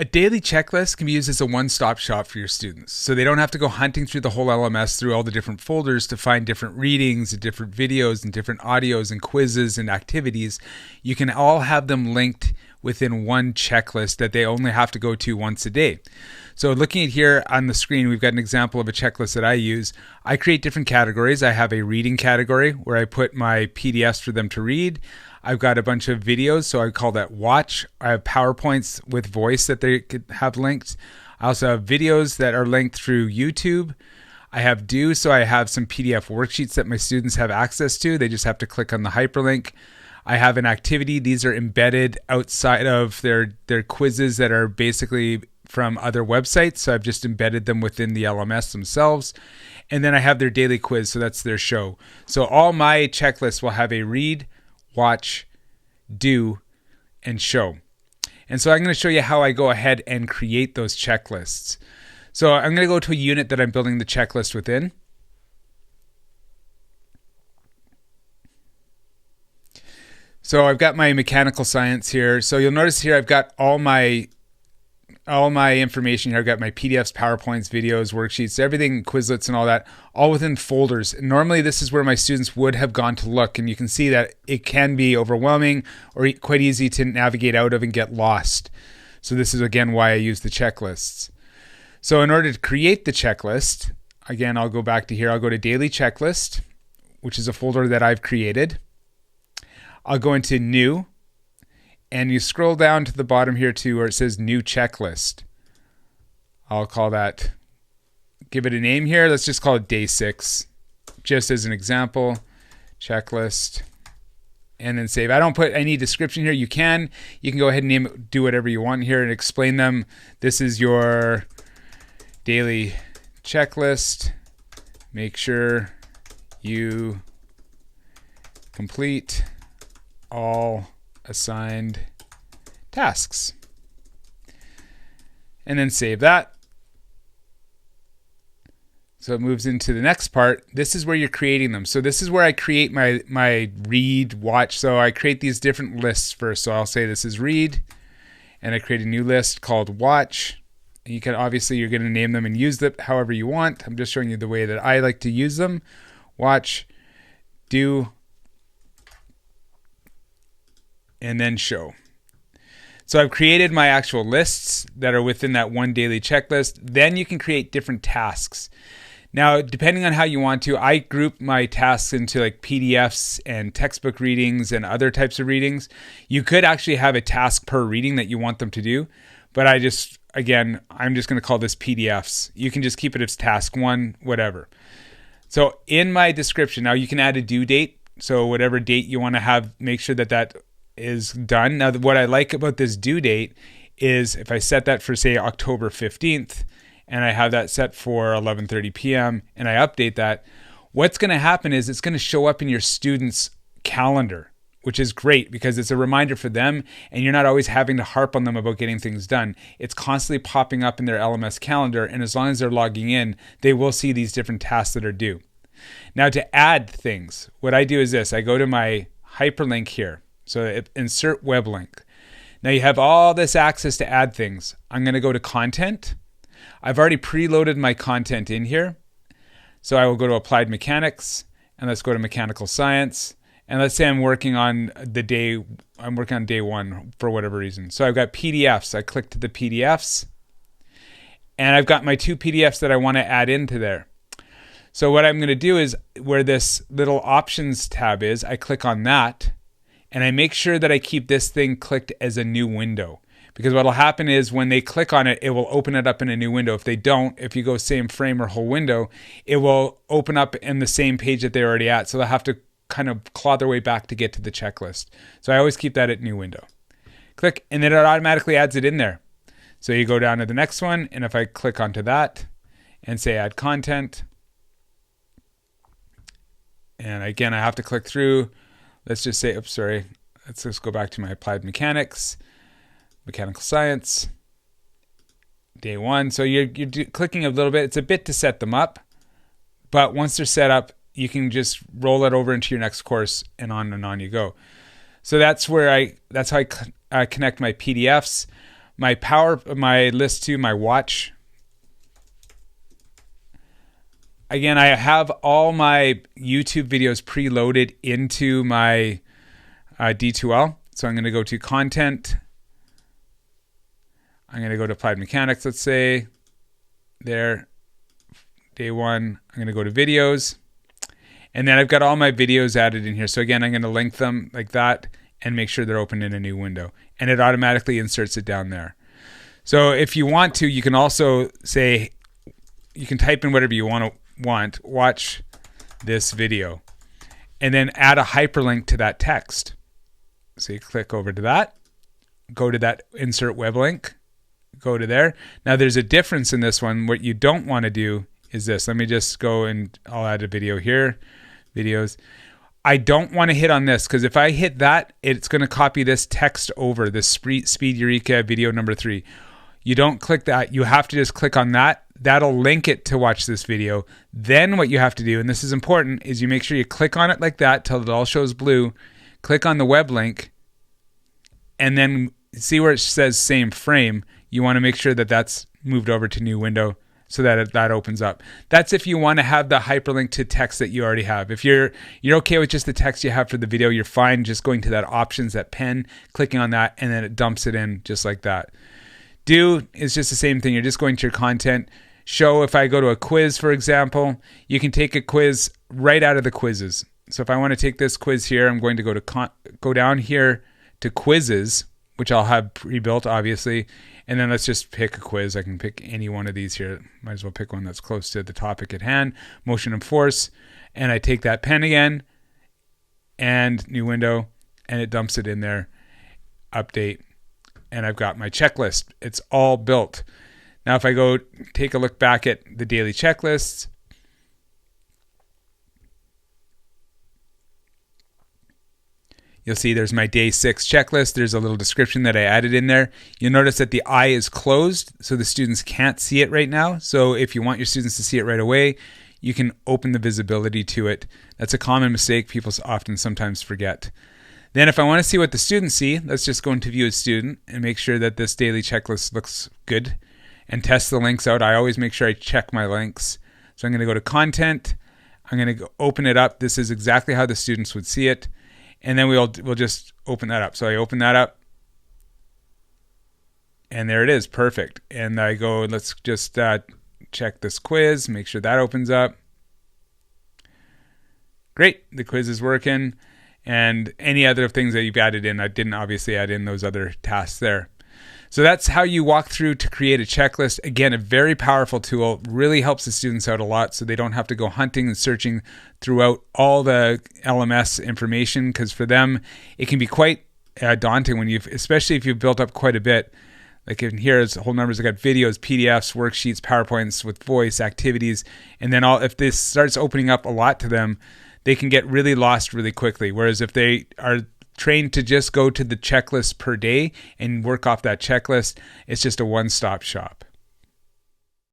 A daily checklist can be used as a one-stop shop for your students. So they don't have to go hunting through the whole LMS through all the different folders to find different readings and different videos and different audios and quizzes and activities. You can all have them linked within one checklist that they only have to go to once a day. So looking at here on the screen, we've got an example of a checklist that I use. I create different categories. I have a reading category where I put my PDFs for them to read. I've got a bunch of videos, so I call that watch. I have PowerPoints with voice that they could have linked. I also have videos that are linked through YouTube. I have do, so I have some PDF worksheets that my students have access to. They just have to click on the hyperlink. I have an activity. These are embedded outside of their quizzes that are basically from other websites. So I've just embedded them within the LMS themselves. And then I have their daily quiz, so that's their show. So all my checklists will have a read, watch, do, and show. And so I'm going to show you how I go ahead and create those checklists. So I'm going to go to a unit that I'm building the checklist within. So I've got my mechanical science here. So you'll notice here I've got all my information here. I've got my PDFs, PowerPoints, videos, worksheets, everything, Quizlets and all that, all within folders. Normally this is where my students would have gone to look, and you can see that it can be overwhelming or quite easy to navigate out of and get lost. So this is again why I use the checklists. So in order to create the checklist, again, I'll go back to here. I'll go to Daily Checklist, which is a folder that I've created. I'll go into New, and you scroll down to the bottom here to where it says New Checklist. I'll call that, give it a name here. Let's just call it Day 6, just as an example. Checklist, and then save. I don't put any description here. You can go ahead and name it, do whatever you want here and explain them. This is your daily checklist. Make sure you complete all assigned tasks, and then save that. So it moves into the next part. This is where you're creating them. So this is where I create my read, watch. So I create these different lists first. So I'll say this is read, and I create a new list called watch. And you can obviously, you're going to name them and use them however you want. I'm just showing you the way that I like to use them. Watch, do, and then show. So I've created my actual lists that are within that one daily checklist. Then you can create different tasks. Now, depending on how you want to, I group my tasks into like PDFs and textbook readings and other types of readings. You could actually have a task per reading that you want them to do, but I'm just going to call this PDFs. You can just keep it as task 1, whatever. So in my description, now you can add a due date. So whatever date you want to have, make sure that is done. Now, what I like about this due date is if I set that for, say, October 15th, and I have that set for 11:30 p.m., and I update that, what's going to happen is it's going to show up in your students' calendar, which is great because it's a reminder for them, and you're not always having to harp on them about getting things done. It's constantly popping up in their LMS calendar, and as long as they're logging in, they will see these different tasks that are due. Now, to add things, what I do is this. I go to my hyperlink here. So insert web link. Now you have all this access to add things. I'm going to go to content. I've already preloaded my content in here. So I will go to applied mechanics, and let's go to mechanical science. And let's say I'm working on day 1 for whatever reason. So I've got PDFs. I click to the PDFs, and I've got my 2 PDFs that I want to add into there. So what I'm going to do is where this little options tab is, I click on that. And I make sure that I keep this thing clicked as a new window, because what will happen is when they click on it, it will open it up in a new window. If they don't, if you go same frame or whole window, it will open up in the same page that they're already at. So they'll have to kind of claw their way back to get to the checklist. So I always keep that at new window. Click, and then it automatically adds it in there. So you go down to the next one, and if I click onto that and say add content, and again, I have to click through. Let's just say, let's just go back to my applied mechanics, mechanical science, day 1. So you're clicking a little bit. It's a bit to set them up, but once they're set up, you can just roll it over into your next course, and on you go. So that's how I connect my PDFs. my list to my watch. Again, I have all my YouTube videos preloaded into my D2L. So I'm going to go to content. I'm going to go to applied mechanics, let's say. There. Day one. I'm going to go to videos. And then I've got all my videos added in here. So again, I'm going to link them like that and make sure they're open in a new window. And it automatically inserts it down there. So if you want to, you can also say, you can type in whatever you want, watch this video, and then add a hyperlink to that text. So you click over to that, go to that insert web link, go to there. Now there's a difference in this one. What you don't want to do is this. Let me just go and I'll add a video here, videos. I don't want to hit on this because if I hit that, it's going to copy this text over, this Speed Eureka video number 3. You don't click that. You have to just click on that. That'll link it to watch this video. Then what you have to do, and this is important, is you make sure you click on it like that till it all shows blue. Click on the web link, and then see where it says same frame. You want to make sure that that's moved over to new window so that that opens up. That's if you want to have the hyperlink to text that you already have. If you're okay with just the text you have for the video, you're fine just going to that options, that pen, clicking on that, and then it dumps it in just like that. Do is just the same thing. You're just going to your content. Show, if I go to a quiz, for example, you can take a quiz right out of the quizzes. So if I want to take this quiz here, I'm going to go down here to quizzes, which I'll have pre-built, obviously. And then let's just pick a quiz. I can pick any one of these here. Might as well pick one that's close to the topic at hand, motion and force. And I take that pen again and new window, and it dumps it in there, update. And I've got my checklist. It's all built. Now, if I go take a look back at the daily checklists, you'll see there's my day 6 checklist. There's a little description that I added in there. You'll notice that the eye is closed, so the students can't see it right now. So if you want your students to see it right away, you can open the visibility to it. That's a common mistake people sometimes forget. Then if I want to see what the students see, let's just go into view a student and make sure that this daily checklist looks good and test the links out. I always make sure I check my links. So I'm going to go to content. I'm going to go open it up. This is exactly how the students would see it. And then we'll just open that up. So I open that up. And there it is. Perfect. And I go, let's just check this quiz, make sure that opens up. Great. The quiz is working. And any other things that you've added in, I didn't obviously add in those other tasks there. So that's how you walk through to create a checklist. Again, a very powerful tool, really helps the students out a lot so they don't have to go hunting and searching throughout all the LMS information, because for them, it can be quite daunting especially if you've built up quite a bit. Like in here, it's whole numbers. I got videos, PDFs, worksheets, PowerPoints with voice, activities, and then if this starts opening up a lot to them, they can get really lost really quickly. Whereas if they are trained to just go to the checklist per day and work off that checklist, it's just a one-stop shop.